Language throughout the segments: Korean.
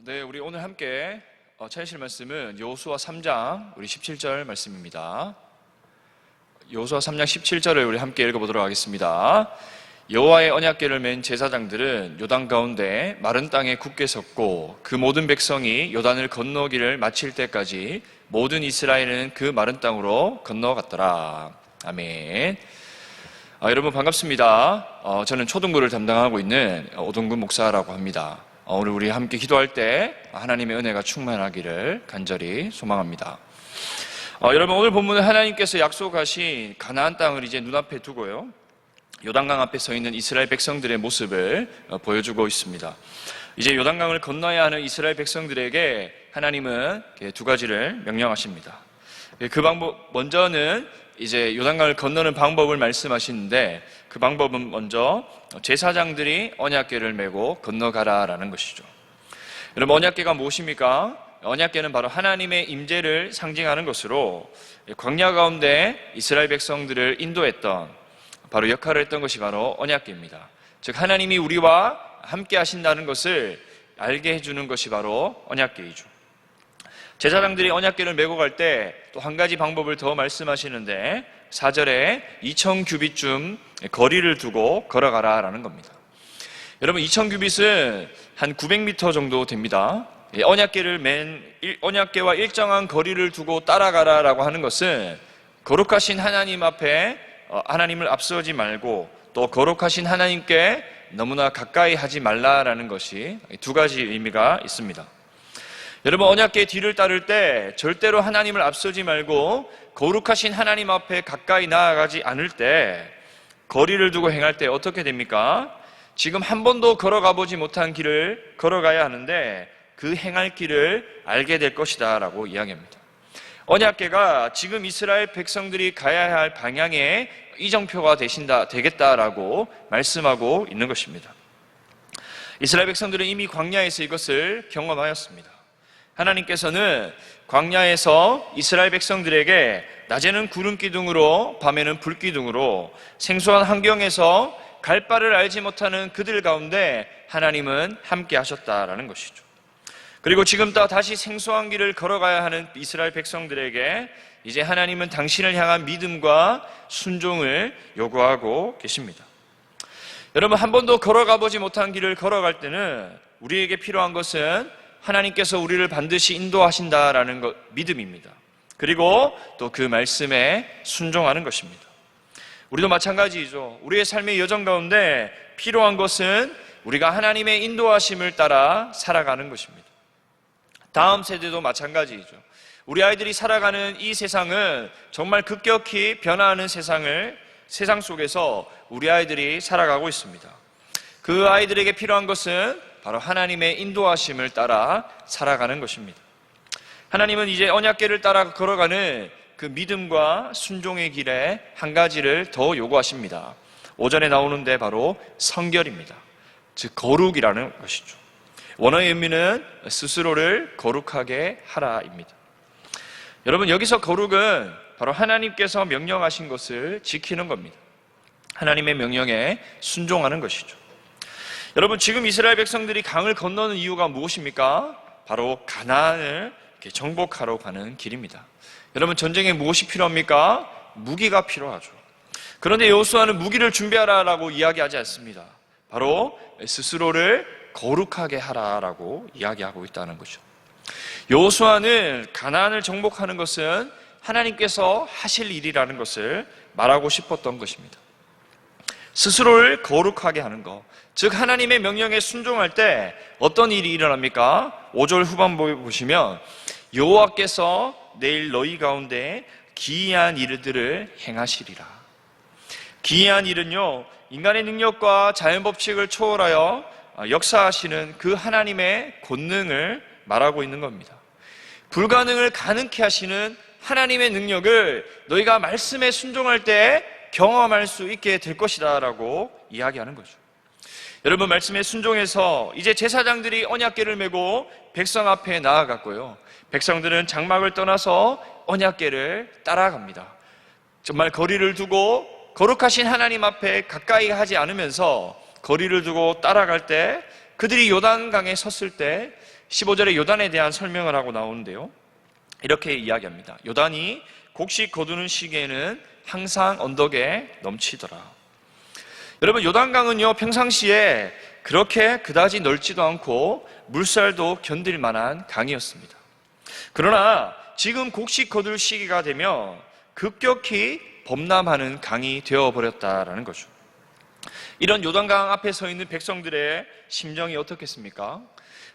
네, 우리 오늘 함께 찾으실 말씀은 여호수아 3장 우리 17절 말씀입니다. 여호수아 3장 17절을 우리 함께 읽어보도록 하겠습니다. 여호와의 언약궤를 맨 제사장들은 요단 가운데 마른 땅에 굳게 섰고 그 모든 백성이 요단을 건너기를 마칠 때까지 모든 이스라엘은 그 마른 땅으로 건너갔더라. 아멘. 여러분 반갑습니다. 저는 초등부를 담당하고 있는 오동근 목사라고 합니다. 오늘 우리 함께 기도할 때 하나님의 은혜가 충만하기를 간절히 소망합니다. 여러분 오늘 본문은 하나님께서 약속하신 가나안 땅을 이제 눈앞에 두고요, 요단강 앞에 서 있는 이스라엘 백성들의 모습을 보여주고 있습니다. 이제 요단강을 건너야 하는 이스라엘 백성들에게 하나님은 두 가지를 명령하십니다. 그 방법, 먼저는 이제 요단강을 건너는 방법을 말씀하시는데, 그 방법은 먼저 제사장들이 언약궤를 메고 건너가라라는 것이죠. 여러분 언약궤가 무엇입니까? 언약궤는 바로 하나님의 임재를 상징하는 것으로 광야 가운데 이스라엘 백성들을 인도했던 바로 역할을 했던 것이 바로 언약궤입니다. 즉 하나님이 우리와 함께 하신다는 것을 알게 해주는 것이 바로 언약궤이죠. 제사장들이 언약궤를 메고 갈 때 또 한 가지 방법을 더 말씀하시는데 4절에 2000규빗쯤 거리를 두고 걸어가라라는 겁니다. 여러분 2000규빗은 한 900m 정도 됩니다. 언약궤와 일정한 거리를 두고 따라가라라고 하는 것은 거룩하신 하나님 앞에 하나님을 앞서지 말고 또 거룩하신 하나님께 너무나 가까이 하지 말라라는 것이 두 가지 의미가 있습니다. 여러분 언약궤 뒤를 따를 때 절대로 하나님을 앞서지 말고 거룩하신 하나님 앞에 가까이 나아가지 않을 때, 거리를 두고 행할 때 어떻게 됩니까? 지금 한 번도 걸어가 보지 못한 길을 걸어가야 하는데 그 행할 길을 알게 될 것이다 라고 이야기합니다. 언약궤가 지금 이스라엘 백성들이 가야 할 방향의 이정표가 되겠다라고 말씀하고 있는 것입니다. 이스라엘 백성들은 이미 광야에서 이것을 경험하였습니다. 하나님께서는 광야에서 이스라엘 백성들에게 낮에는 구름 기둥으로 밤에는 불 기둥으로 생소한 환경에서 갈 바를 알지 못하는 그들 가운데 하나님은 함께 하셨다라는 것이죠. 그리고 지금 또 다시 생소한 길을 걸어가야 하는 이스라엘 백성들에게 이제 하나님은 당신을 향한 믿음과 순종을 요구하고 계십니다. 여러분 한 번도 걸어가 보지 못한 길을 걸어갈 때는 우리에게 필요한 것은 하나님께서 우리를 반드시 인도하신다라는 것, 믿음입니다. 그리고 또 그 말씀에 순종하는 것입니다. 우리도 마찬가지이죠. 우리의 삶의 여정 가운데 필요한 것은 우리가 하나님의 인도하심을 따라 살아가는 것입니다. 다음 세대도 마찬가지이죠. 우리 아이들이 살아가는 이 세상은 정말 급격히 변화하는 세상 속에서 우리 아이들이 살아가고 있습니다. 그 아이들에게 필요한 것은 바로 하나님의 인도하심을 따라 살아가는 것입니다. 하나님은 이제 언약궤를 따라 걸어가는 그 믿음과 순종의 길에 한 가지를 더 요구하십니다. 5절에 나오는데 바로 성결입니다. 즉 거룩이라는 것이죠. 원어의 의미는 스스로를 거룩하게 하라입니다. 여러분 여기서 거룩은 바로 하나님께서 명령하신 것을 지키는 겁니다. 하나님의 명령에 순종하는 것이죠. 여러분 지금 이스라엘 백성들이 강을 건너는 이유가 무엇입니까? 바로 가나안을 정복하러 가는 길입니다. 여러분 전쟁에 무엇이 필요합니까? 무기가 필요하죠. 그런데 여호수아는 무기를 준비하라라고 이야기하지 않습니다. 바로 스스로를 거룩하게 하라라고 이야기하고 있다는 거죠. 여호수아는 가나안을 정복하는 것은 하나님께서 하실 일이라는 것을 말하고 싶었던 것입니다. 스스로를 거룩하게 하는 것, 즉 하나님의 명령에 순종할 때 어떤 일이 일어납니까? 5절 후반부에 보시면 여호와께서 내일 너희 가운데 기이한 일들을 행하시리라. 기이한 일은요, 인간의 능력과 자연 법칙을 초월하여 역사하시는 그 하나님의 권능을 말하고 있는 겁니다. 불가능을 가능케 하시는 하나님의 능력을 너희가 말씀에 순종할 때 경험할 수 있게 될 것이다 라고 이야기하는 거죠. 여러분 말씀에 순종해서 이제 제사장들이 언약궤를 메고 백성 앞에 나아갔고요, 백성들은 장막을 떠나서 언약궤를 따라갑니다. 정말 거리를 두고 거룩하신 하나님 앞에 가까이 하지 않으면서 거리를 두고 따라갈 때, 그들이 요단강에 섰을 때 15절에 요단에 대한 설명을 하고 나오는데요. 이렇게 이야기합니다. 요단이 곡식 거두는 시기에는 항상 언덕에 넘치더라. 여러분, 요단강은요, 평상시에 그렇게 그다지 넓지도 않고 물살도 견딜 만한 강이었습니다. 그러나 지금 곡식 거둘 시기가 되면 급격히 범람하는 강이 되어버렸다라는 거죠. 이런 요단강 앞에 서 있는 백성들의 심정이 어떻겠습니까?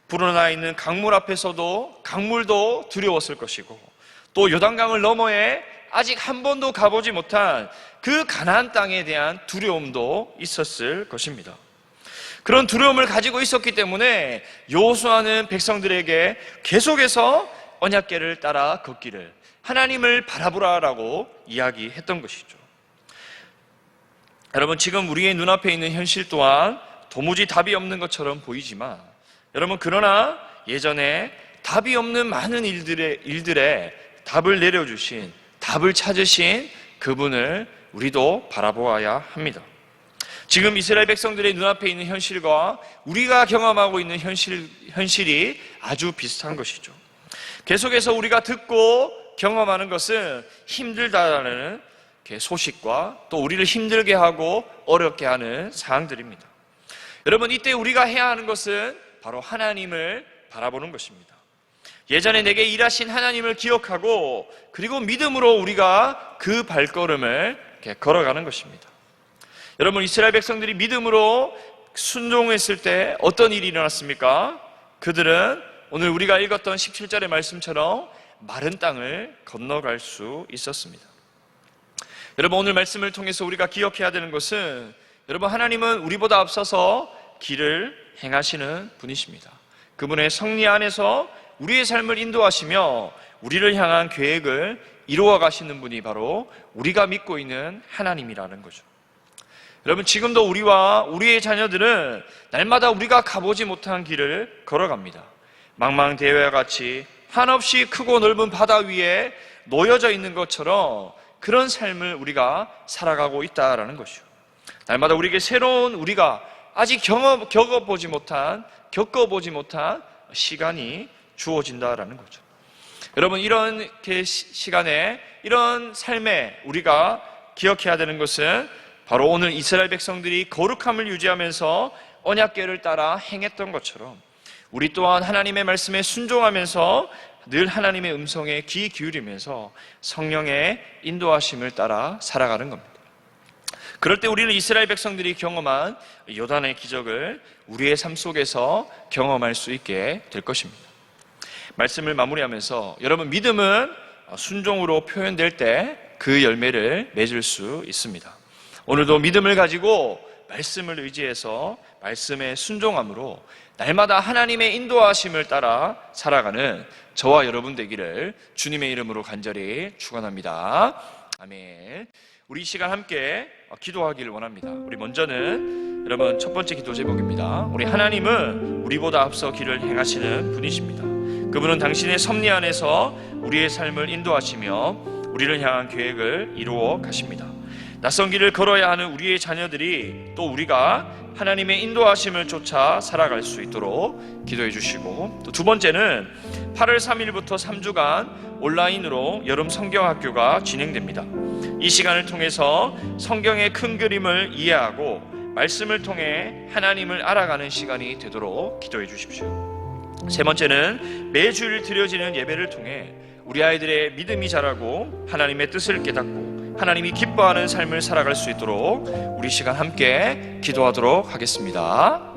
불어나 있는 강물 앞에서도 강물도 두려웠을 것이고, 또 요단강을 너머에 아직 한 번도 가보지 못한 그 가나안 땅에 대한 두려움도 있었을 것입니다. 그런 두려움을 가지고 있었기 때문에 여호수아는 백성들에게 계속해서 언약궤를 따라 걷기를, 하나님을 바라보라라고 이야기했던 것이죠. 여러분, 지금 우리의 눈앞에 있는 현실 또한 도무지 답이 없는 것처럼 보이지만, 여러분, 그러나 예전에 답이 없는 많은 일들에 답을 내려주신, 답을 찾으신 그분을 우리도 바라보아야 합니다. 지금 이스라엘 백성들의 눈앞에 있는 현실과 우리가 경험하고 있는 현실이 아주 비슷한 것이죠. 계속해서 우리가 듣고 경험하는 것은 힘들다라는 소식과 또 우리를 힘들게 하고 어렵게 하는 사항들입니다. 여러분, 이때 우리가 해야 하는 것은 바로 하나님을 바라보는 것입니다. 예전에 내게 일하신 하나님을 기억하고, 그리고 믿음으로 우리가 그 발걸음을 걸어가는 것입니다. 여러분, 이스라엘 백성들이 믿음으로 순종했을 때 어떤 일이 일어났습니까? 그들은 오늘 우리가 읽었던 17절의 말씀처럼 마른 땅을 건너갈 수 있었습니다. 여러분, 오늘 말씀을 통해서 우리가 기억해야 되는 것은, 여러분, 하나님은 우리보다 앞서서 길을 행하시는 분이십니다. 그분의 섭리 안에서 우리의 삶을 인도하시며 우리를 향한 계획을 이루어 가시는 분이 바로 우리가 믿고 있는 하나님이라는 거죠. 여러분, 지금도 우리와 우리의 자녀들은 날마다 우리가 가보지 못한 길을 걸어갑니다. 망망대해와 같이 한없이 크고 넓은 바다 위에 놓여져 있는 것처럼 그런 삶을 우리가 살아가고 있다라는 것이죠. 날마다 우리에게 새로운, 우리가 아직 겪어보지 못한 시간이 주어진다라는 거죠. 여러분, 이런 시간에, 이런 삶에 우리가 기억해야 되는 것은 바로 오늘 이스라엘 백성들이 거룩함을 유지하면서 언약궤를 따라 행했던 것처럼 우리 또한 하나님의 말씀에 순종하면서 늘 하나님의 음성에 귀 기울이면서 성령의 인도하심을 따라 살아가는 겁니다. 그럴 때 우리는 이스라엘 백성들이 경험한 요단의 기적을 우리의 삶 속에서 경험할 수 있게 될 것입니다. 말씀을 마무리하면서, 여러분, 믿음은 순종으로 표현될 때 그 열매를 맺을 수 있습니다. 오늘도 믿음을 가지고 말씀을 의지해서 말씀에 순종함으로 날마다 하나님의 인도하심을 따라 살아가는 저와 여러분 되기를 주님의 이름으로 간절히 축원합니다. 아멘. 우리 이 시간 함께 기도하기를 원합니다. 우리 먼저는 여러분 첫 번째 기도 제목입니다. 우리 하나님은 우리보다 앞서 길을 행하시는 분이십니다. 그분은 당신의 섭리 안에서 우리의 삶을 인도하시며 우리를 향한 계획을 이루어 가십니다. 낯선 길을 걸어야 하는 우리의 자녀들이, 또 우리가 하나님의 인도하심을 쫓아 살아갈 수 있도록 기도해 주시고, 또 두 번째는 8월 3일부터 3주간 온라인으로 여름 성경학교가 진행됩니다. 이 시간을 통해서 성경의 큰 그림을 이해하고 말씀을 통해 하나님을 알아가는 시간이 되도록 기도해 주십시오. 세 번째는 매주일 드려지는 예배를 통해 우리 아이들의 믿음이 자라고 하나님의 뜻을 깨닫고 하나님이 기뻐하는 삶을 살아갈 수 있도록 우리 시간 함께 기도하도록 하겠습니다.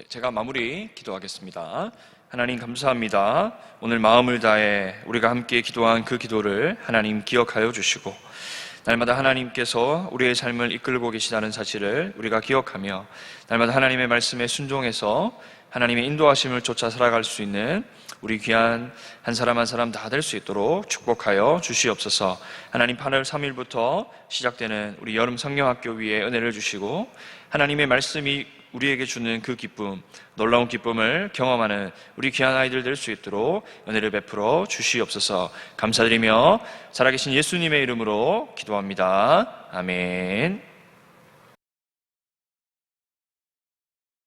제가 마무리 기도하겠습니다. 하나님 감사합니다. 오늘 마음을 다해 우리가 함께 기도한 그 기도를 하나님 기억하여 주시고 날마다 하나님께서 우리의 삶을 이끌고 계시다는 사실을 우리가 기억하며 날마다 하나님의 말씀에 순종해서 하나님의 인도하심을 쫓아 살아갈 수 있는 우리 귀한 한 사람 한 사람 다 될 수 있도록 축복하여 주시옵소서. 하나님 8월 3일부터 시작되는 우리 여름 성경학교 위에 은혜를 주시고 하나님의 말씀이 우리에게 주는 그 기쁨, 놀라운 기쁨을 경험하는 우리 귀한 아이들 될 수 있도록 은혜를 베풀어 주시옵소서. 감사드리며 살아계신 예수님의 이름으로 기도합니다. 아멘.